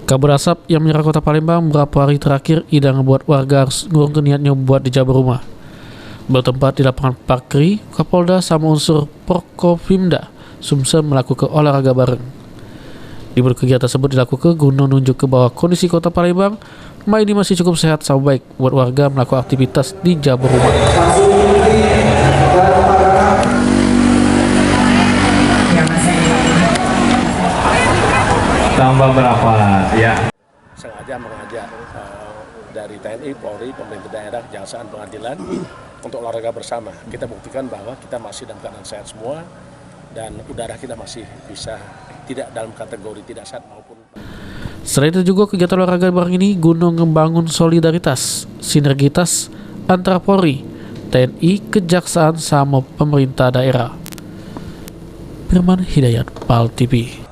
Kabut asap yang menyerang kota Palembang beberapa hari terakhir tidak membuat warga harus ngurungkan niatnya buat dijabah rumah. Bertempat di lapangan Parkri, Kapolda sama unsur Prokopimda Sumsel melakukan olahraga bareng. Di mana kegiatan tersebut dilakukan guna menunjuk ke bahwa kondisi kota Palembang ini masih cukup sehat sama baik buat warga melakukan aktivitas di jabah rumah. Tambah berapa ya? Sengaja mengajak dari TNI, Polri, pemerintah daerah, kejaksaan, pengadilan untuk olahraga bersama. Kita buktikan bahwa kita masih dalam keadaan sehat semua dan udara kita masih bisa tidak dalam kategori tidak sehat maupun. Selain itu juga kegiatan olahraga bareng ini guna membangun solidaritas, sinergitas antara Polri, TNI, kejaksaan sama pemerintah daerah. Firman Hidayat, PAL TV.